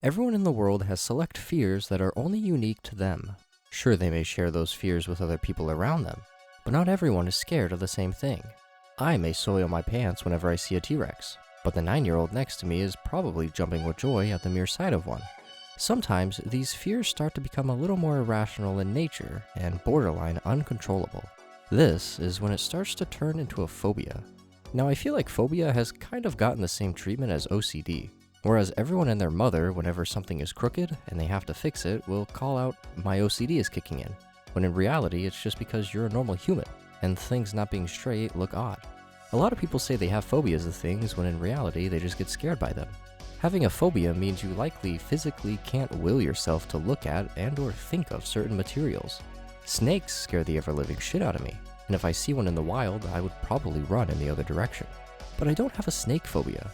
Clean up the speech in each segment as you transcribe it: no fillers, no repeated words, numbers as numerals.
Everyone in the world has select fears that are only unique to them. Sure, they may share those fears with other people around them, but not everyone is scared of the same thing. I may soil my pants whenever I see a T-Rex, but the 9-year-old next to me is probably jumping with joy at the mere sight of one. Sometimes, these fears start to become a little more irrational in nature and borderline uncontrollable. This is when it starts to turn into a phobia. Now, I feel like phobia has kind of gotten the same treatment as OCD, whereas everyone and their mother, whenever something is crooked and they have to fix it, will call out, "My OCD is kicking in," when in reality, it's just because you're a normal human, and things not being straight look odd. A lot of people say they have phobias of things when in reality, they just get scared by them. Having a phobia means you likely physically can't will yourself to look at and or think of certain materials. Snakes scare the ever-living shit out of me, and if I see one in the wild, I would probably run in the other direction. But I don't have a snake phobia.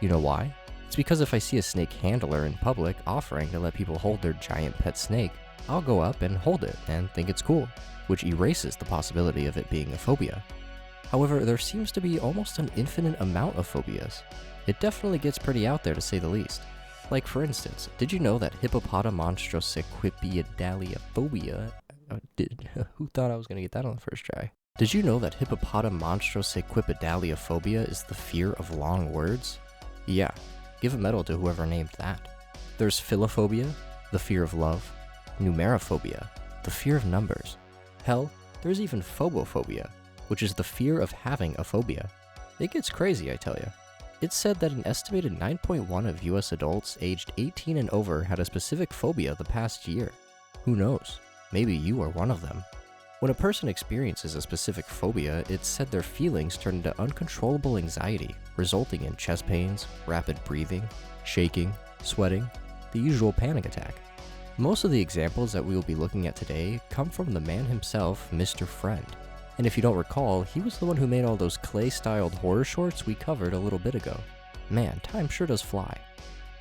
You know why? It's because if I see a snake handler in public offering to let people hold their giant pet snake, I'll go up and hold it and think it's cool, which erases the possibility of it being a phobia. However, there seems to be almost an infinite amount of phobias. It definitely gets pretty out there to say the least. Like for instance, did you know that hippopotamonstrossequipedaliophobia who thought I was gonna get that on the first try? Did you know that hippopotamonstrossequipedaliophobia is the fear of long words? Yeah, give a medal to whoever named that. There's philophobia, the fear of love, numerophobia, the fear of numbers. Hell, there's even phobophobia, which is the fear of having a phobia. It gets crazy, I tell ya. It's said that an estimated 9.1 of US adults aged 18 and over had a specific phobia the past year. Who knows? Maybe you are one of them. When a person experiences a specific phobia, it's said their feelings turn into uncontrollable anxiety, resulting in chest pains, rapid breathing, shaking, sweating, the usual panic attack. Most of the examples that we will be looking at today come from the man himself, Mr. Friend. And if you don't recall, he was the one who made all those clay-styled horror shorts we covered a little bit ago. Man, time sure does fly.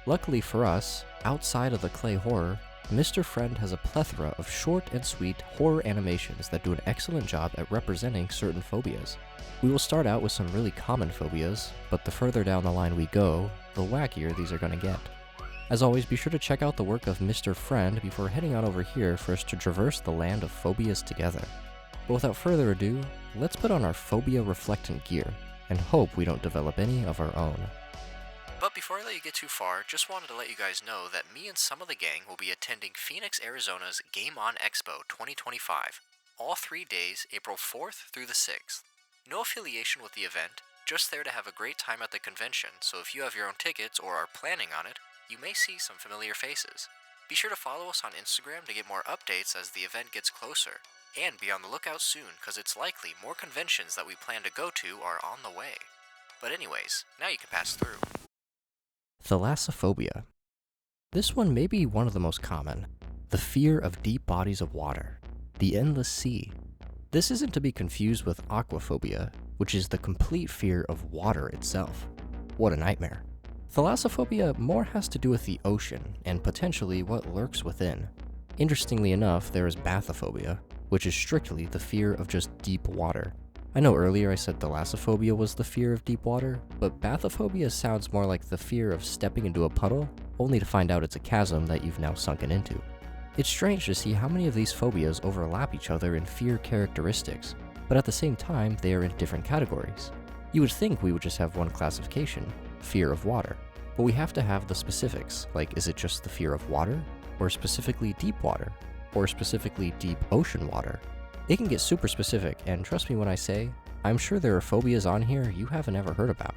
Luckily for us, outside of the clay horror, Mr. Friend has a plethora of short and sweet horror animations that do an excellent job at representing certain phobias. We will start out with some really common phobias, but the further down the line we go, the wackier these are gonna get. As always, be sure to check out the work of Mr. Friend before heading on over here for us to traverse the land of phobias together. But without further ado, let's put on our phobia reflectant gear and hope we don't develop any of our own. But before I let you get too far, just wanted to let you guys know that me and some of the gang will be attending Phoenix, Arizona's Game On Expo 2025, all 3 days, April 4th through the 6th. No affiliation with the event, just there to have a great time at the convention, so if you have your own tickets or are planning on it, you may see some familiar faces. Be sure to follow us on Instagram to get more updates as the event gets closer. And be on the lookout soon, because it's likely more conventions that we plan to go to are on the way. But anyways, now you can pass through. Thalassophobia. This one may be one of the most common. The fear of deep bodies of water. The endless sea. This isn't to be confused with aquaphobia, which is the complete fear of water itself. What a nightmare. Thalassophobia more has to do with the ocean, and potentially what lurks within. Interestingly enough, there is bathyphobia, which is strictly the fear of just deep water. I know earlier I said thalassophobia was the fear of deep water, but bathyphobia sounds more like the fear of stepping into a puddle, only to find out it's a chasm that you've now sunken into. It's strange to see how many of these phobias overlap each other in fear characteristics, but at the same time, they are in different categories. You would think we would just have one classification, fear of water, but we have to have the specifics, like is it just the fear of water, or specifically deep water, or specifically deep ocean water. It can get super specific, and trust me when I say, I'm sure there are phobias on here you haven't ever heard about.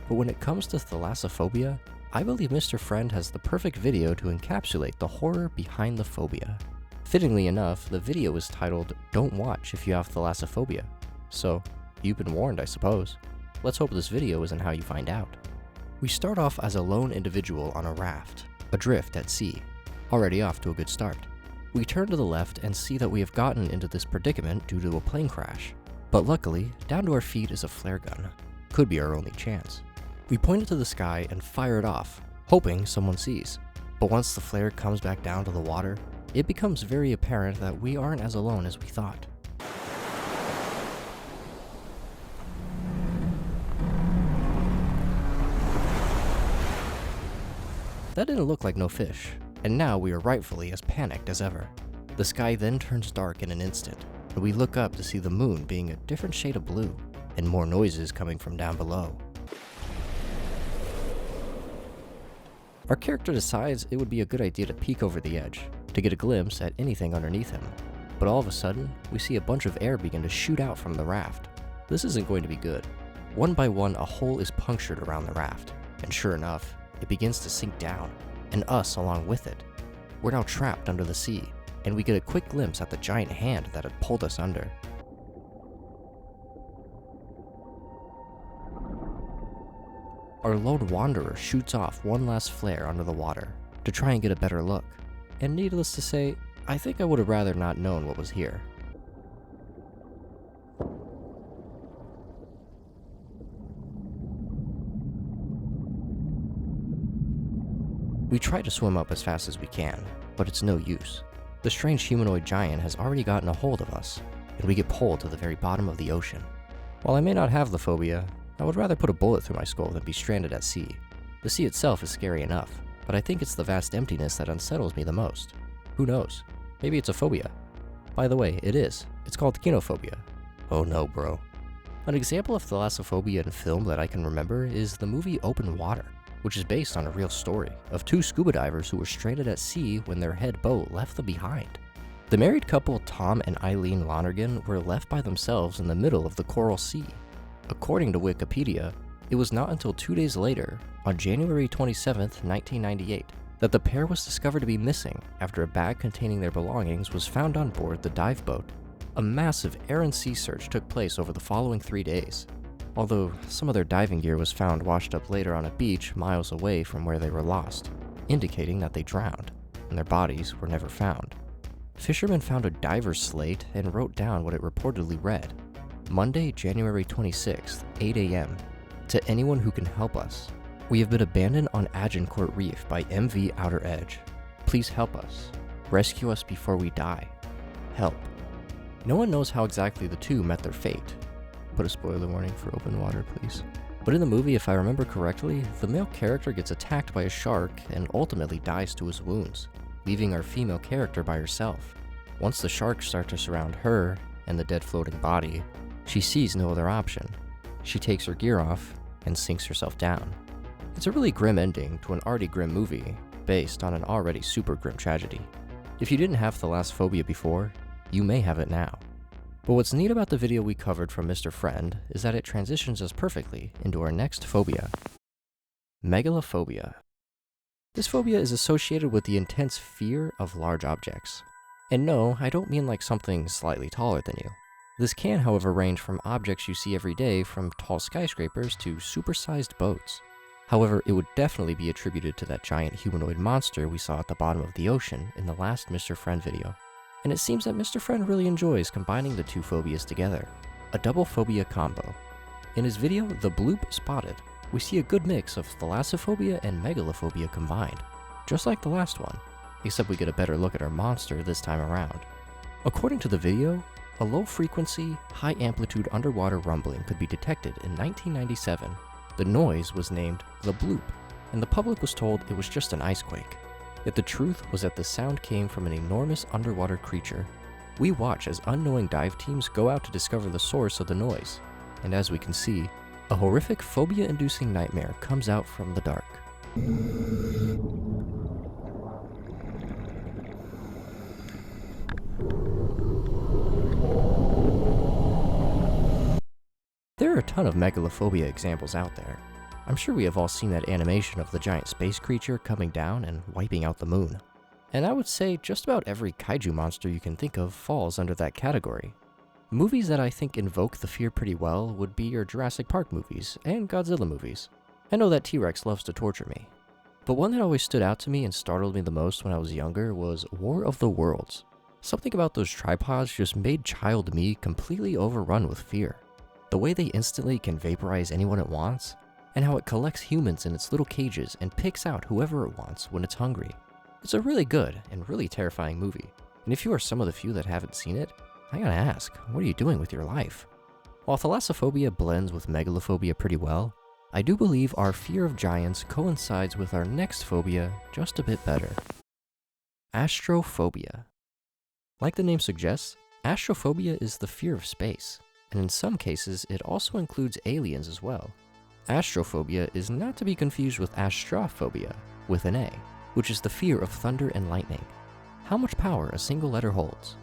But when it comes to thalassophobia, I believe Mr. Friend has the perfect video to encapsulate the horror behind the phobia. Fittingly enough, the video is titled, "Don't Watch If You Have Thalassophobia." So, you've been warned, I suppose. Let's hope this video isn't how you find out. We start off as a lone individual on a raft, adrift at sea, already off to a good start. We turn to the left and see that we have gotten into this predicament due to a plane crash. But luckily, down to our feet is a flare gun. Could be our only chance. We point it to the sky and fire it off, hoping someone sees. But once the flare comes back down to the water, it becomes very apparent that we aren't as alone as we thought. That didn't look like no fish, and now we are rightfully as panicked as ever. The sky then turns dark in an instant, and we look up to see the moon being a different shade of blue, and more noises coming from down below. Our character decides it would be a good idea to peek over the edge, to get a glimpse at anything underneath him. But all of a sudden, we see a bunch of air begin to shoot out from the raft. This isn't going to be good. One by one, a hole is punctured around the raft, and sure enough, it begins to sink down, and us along with it. We're now trapped under the sea, and we get a quick glimpse at the giant hand that had pulled us under. Our lone wanderer shoots off one last flare under the water to try and get a better look, and needless to say, I think I would have rather not known what was here. We try to swim up as fast as we can, but it's no use. The strange humanoid giant has already gotten a hold of us, and we get pulled to the very bottom of the ocean. While I may not have the phobia, I would rather put a bullet through my skull than be stranded at sea. The sea itself is scary enough, but I think it's the vast emptiness that unsettles me the most. Who knows? Maybe it's a phobia. By the way, it is. It's called kinophobia. Oh no, bro. An example of thalassophobia in film that I can remember is the movie Open Water, which is based on a real story of two scuba divers who were stranded at sea when their head boat left them behind. The married couple Tom and Eileen Lonergan were left by themselves in the middle of the Coral Sea. According to Wikipedia, it was not until 2 days later, on January 27, 1998, that the pair was discovered to be missing after a bag containing their belongings was found on board the dive boat. A massive air and sea search took place over the following 3 days, although some of their diving gear was found washed up later on a beach miles away from where they were lost, indicating that they drowned, and their bodies were never found. Fishermen found a diver's slate and wrote down what it reportedly read: Monday, January 26th, 8 a.m. To anyone who can help us. We have been abandoned on Agincourt Reef by MV Outer Edge. Please help us. Rescue us before we die. Help. No one knows how exactly the two met their fate. Put a spoiler warning for Open Water, please. But in the movie, if I remember correctly, the male character gets attacked by a shark and ultimately dies to his wounds, leaving our female character by herself. Once the sharks start to surround her and the dead floating body, she sees no other option. She takes her gear off and sinks herself down. It's a really grim ending to an already grim movie, based on an already super grim tragedy. If you didn't have thalassophobia before, you may have it now. But what's neat about the video we covered from Mr. Friend is that it transitions us perfectly into our next phobia. Megalophobia. This phobia is associated with the intense fear of large objects. And no, I don't mean like something slightly taller than you. This can, however, range from objects you see every day, from tall skyscrapers to supersized boats. However, it would definitely be attributed to that giant humanoid monster we saw at the bottom of the ocean in the last Mr. Friend video. And it seems that Mr. Friend really enjoys combining the two phobias together, a double phobia combo. In his video, The Bloop Spotted, we see a good mix of thalassophobia and megalophobia combined, just like the last one, except we get a better look at our monster this time around. According to the video, a low-frequency, high-amplitude underwater rumbling could be detected in 1997. The noise was named the bloop, and the public was told it was just an icequake. Yet the truth was that the sound came from an enormous underwater creature. We watch as unknowing dive teams go out to discover the source of the noise, and as we can see, a horrific phobia-inducing nightmare comes out from the dark. There are a ton of megalophobia examples out there. I'm sure we have all seen that animation of the giant space creature coming down and wiping out the moon. And I would say just about every kaiju monster you can think of falls under that category. Movies that I think invoke the fear pretty well would be your Jurassic Park movies and Godzilla movies. I know that T-Rex loves to torture me. But one that always stood out to me and startled me the most when I was younger was War of the Worlds. Something about those tripods just made child me completely overrun with fear. The way they instantly can vaporize anyone it wants, and how it collects humans in its little cages and picks out whoever it wants when it's hungry. It's a really good and really terrifying movie, and if you are some of the few that haven't seen it, I gotta ask, what are you doing with your life? While thalassophobia blends with megalophobia pretty well, I do believe our fear of giants coincides with our next phobia just a bit better. Astrophobia. Like the name suggests, astrophobia is the fear of space, and in some cases it also includes aliens as well. Astrophobia is not to be confused with astrophobia, with an A, which is the fear of thunder and lightning. How much power a single letter holds.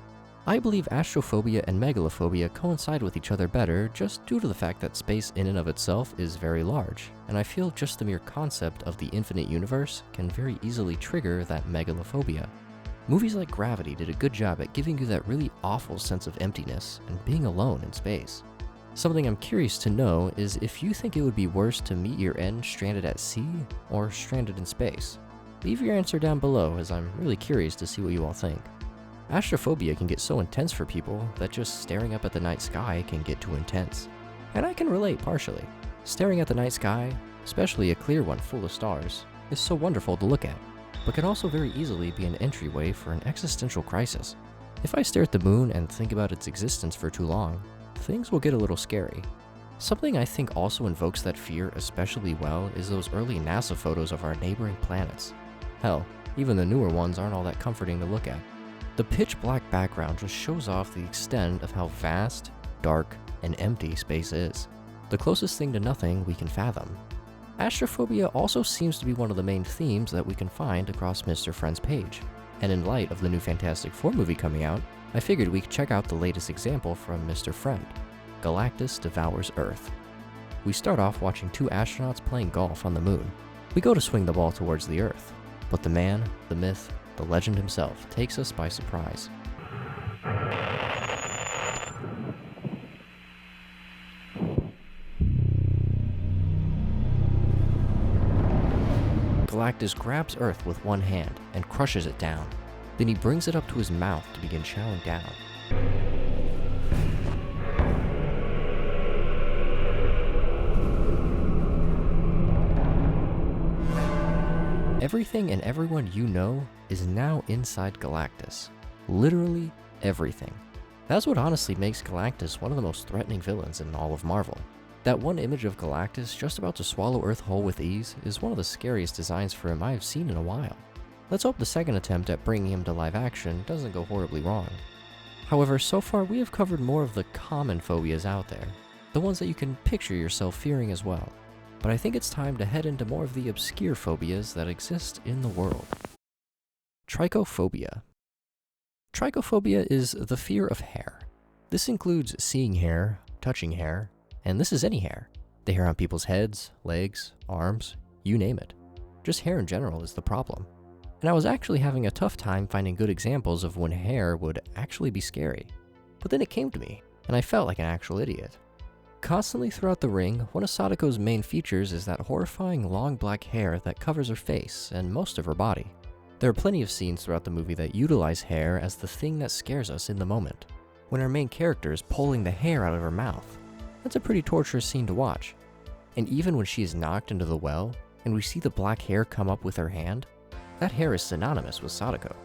I believe astrophobia and megalophobia coincide with each other better just due to the fact that space in and of itself is very large, and I feel just the mere concept of the infinite universe can very easily trigger that megalophobia. Movies like Gravity did a good job at giving you that really awful sense of emptiness and being alone in space. Something I'm curious to know is if you think it would be worse to meet your end stranded at sea or stranded in space. Leave your answer down below, as I'm really curious to see what you all think. Astrophobia can get so intense for people that just staring up at the night sky can get too intense. And I can relate partially. Staring at the night sky, especially a clear one full of stars, is so wonderful to look at, but can also very easily be an entryway for an existential crisis. If I stare at the moon and think about its existence for too long, things will get a little scary. Something I think also invokes that fear especially well is those early NASA photos of our neighboring planets. Hell, even the newer ones aren't all that comforting to look at. The pitch black background just shows off the extent of how vast, dark, and empty space is. The closest thing to nothing we can fathom. Astrophobia also seems to be one of the main themes that we can find across Mr. Friend's page. And in light of the new Fantastic Four movie coming out, I figured we could check out the latest example from Mr. Friend. Galactus devours Earth. We start off watching two astronauts playing golf on the moon. We go to swing the ball towards the Earth, but the man, the myth, the legend himself takes us by surprise. Galactus grabs Earth with one hand and crushes it down. Then he brings it up to his mouth to begin chowing down. Everything and everyone you know is now inside Galactus. Literally everything. That's what honestly makes Galactus one of the most threatening villains in all of Marvel. That one image of Galactus just about to swallow Earth whole with ease is one of the scariest designs for him I have seen in a while. Let's hope the second attempt at bringing him to live action doesn't go horribly wrong. However, so far we have covered more of the common phobias out there, the ones that you can picture yourself fearing as well. But I think it's time to head into more of the obscure phobias that exist in the world. Trichophobia. Trichophobia is the fear of hair. This includes seeing hair, touching hair, and this is any hair. The hair on people's heads, legs, arms, you name it. Just hair in general is the problem. And I was actually having a tough time finding good examples of when hair would actually be scary. But then it came to me, and I felt like an actual idiot. Constantly throughout the ring, one of Sadako's main features is that horrifying long black hair that covers her face and most of her body. There are plenty of scenes throughout the movie that utilize hair as the thing that scares us in the moment. When our main character is pulling the hair out of her mouth, that's a pretty torturous scene to watch. And even when she is knocked into the well, and we see the black hair come up with her hand, that hair is synonymous with Sadako.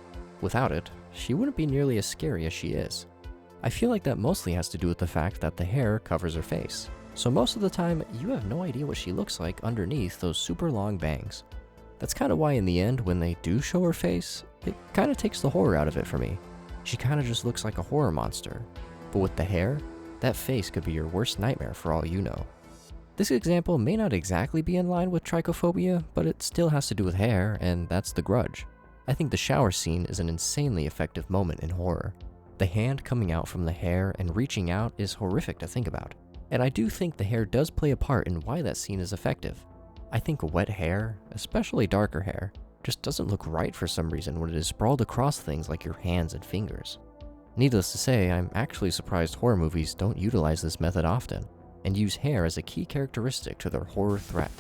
Without it, she wouldn't be nearly as scary as she is. I feel like that mostly has to do with the fact that the hair covers her face, so most of the time you have no idea what she looks like underneath those super long bangs. That's kind of why in the end, when they do show her face, it kind of takes the horror out of it for me. She kind of just looks like a horror monster. But with the hair, that face could be your worst nightmare for all you know. This example may not exactly be in line with trichophobia, but it still has to do with hair, and that's The Grudge. I think the shower scene is an insanely effective moment in horror. The hand coming out from the hair and reaching out is horrific to think about. And I do think the hair does play a part in why that scene is effective. I think wet hair, especially darker hair, just doesn't look right for some reason when it is sprawled across things like your hands and fingers. Needless to say, I'm actually surprised horror movies don't utilize this method often, and use hair as a key characteristic to their horror threat.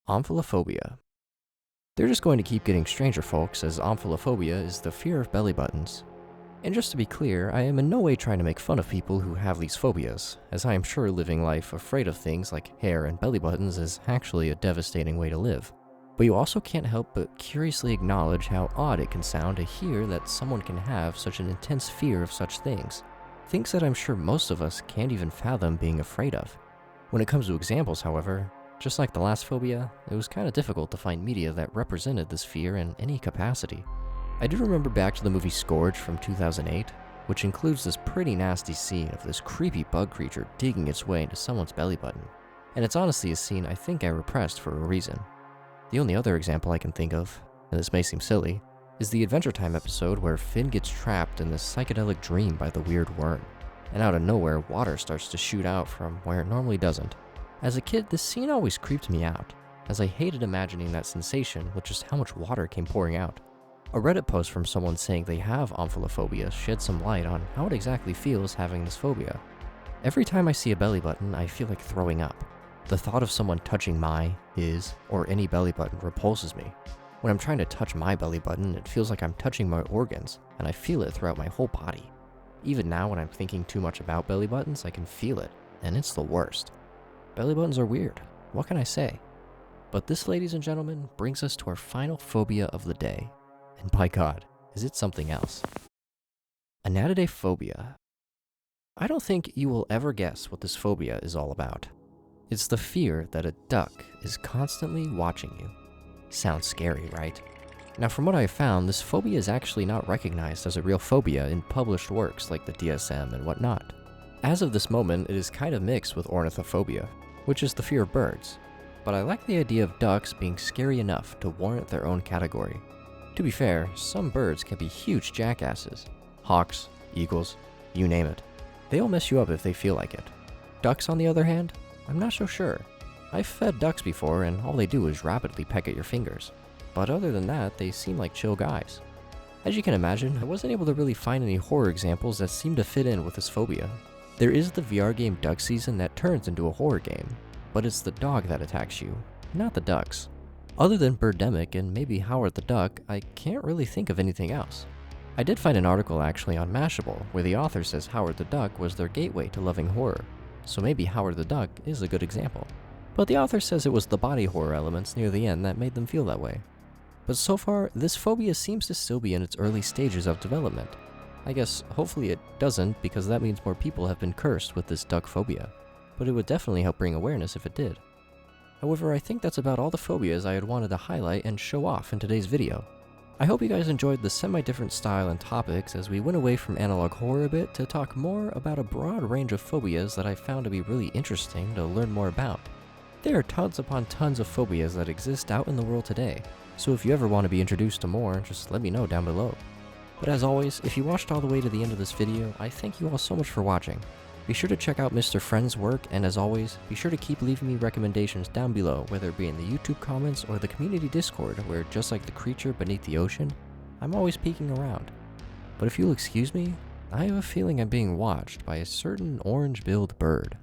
Omphalophobia. They're just going to keep getting stranger, folks, as omphalophobia is the fear of belly buttons. And just to be clear, I am in no way trying to make fun of people who have these phobias, as I am sure living life afraid of things like hair and belly buttons is actually a devastating way to live. But you also can't help but curiously acknowledge how odd it can sound to hear that someone can have such an intense fear of such things. Things that I'm sure most of us can't even fathom being afraid of. When it comes to examples, however, Just like the last phobia, it was kind of difficult to find media that represented this fear in any capacity. I do remember back to the movie Scourge from 2008, which includes this pretty nasty scene of this creepy bug creature digging its way into someone's belly button. And it's honestly a scene I think I repressed for a reason. The only other example I can think of, and this may seem silly, is the Adventure Time episode where Finn gets trapped in this psychedelic dream by the weird worm, and out of nowhere water starts to shoot out from where it normally doesn't. As a kid, this scene always creeped me out, as I hated imagining that sensation with just how much water came pouring out. A Reddit post from someone saying they have omphalophobia shed some light on how it exactly feels having this phobia. Every time I see a belly button, I feel like throwing up. The thought of someone touching my, his, or any belly button repulses me. When I'm trying to touch my belly button, it feels like I'm touching my organs, and I feel it throughout my whole body. Even now when I'm thinking too much about belly buttons, I can feel it, and it's the worst. Belly buttons are weird, what can I say? But this, ladies and gentlemen, brings us to our final phobia of the day. And by God, is it something else? Anatidaephobia. I don't think you will ever guess what this phobia is all about. It's the fear that a duck is constantly watching you. Sounds scary, right? Now from what I have found, this phobia is actually not recognized as a real phobia in published works like the DSM and whatnot. As of this moment, it is kind of mixed with ornithophobia, which is the fear of birds. But I like the idea of ducks being scary enough to warrant their own category. To be fair, some birds can be huge jackasses. Hawks, eagles, you name it. They'll mess you up if they feel like it. Ducks, on the other hand, I'm not so sure. I've fed ducks before and all they do is rapidly peck at your fingers. But other than that, they seem like chill guys. As you can imagine, I wasn't able to really find any horror examples that seem to fit in with this phobia. There is the VR game Duck Season that turns into a horror game, but it's the dog that attacks you, not the ducks. Other than Birdemic and maybe Howard the Duck, I can't really think of anything else. I did find an article actually on Mashable where the author says Howard the Duck was their gateway to loving horror, so maybe Howard the Duck is a good example. But the author says it was the body horror elements near the end that made them feel that way. But so far, this phobia seems to still be in its early stages of development. I guess hopefully it doesn't, because that means more people have been cursed with this duck phobia, but it would definitely help bring awareness if it did. However, I think that's about all the phobias I had wanted to highlight and show off in today's video. I hope you guys enjoyed the semi-different style and topics as we went away from analog horror a bit to talk more about a broad range of phobias that I found to be really interesting to learn more about. There are tons upon tons of phobias that exist out in the world today, so if you ever want to be introduced to more, just let me know down below. But as always, if you watched all the way to the end of this video, I thank you all so much for watching. Be sure to check out Mr. Friend's work, and as always, be sure to keep leaving me recommendations down below, whether it be in the YouTube comments or the community Discord, where just like the creature beneath the ocean, I'm always peeking around. But if you'll excuse me, I have a feeling I'm being watched by a certain orange-billed bird.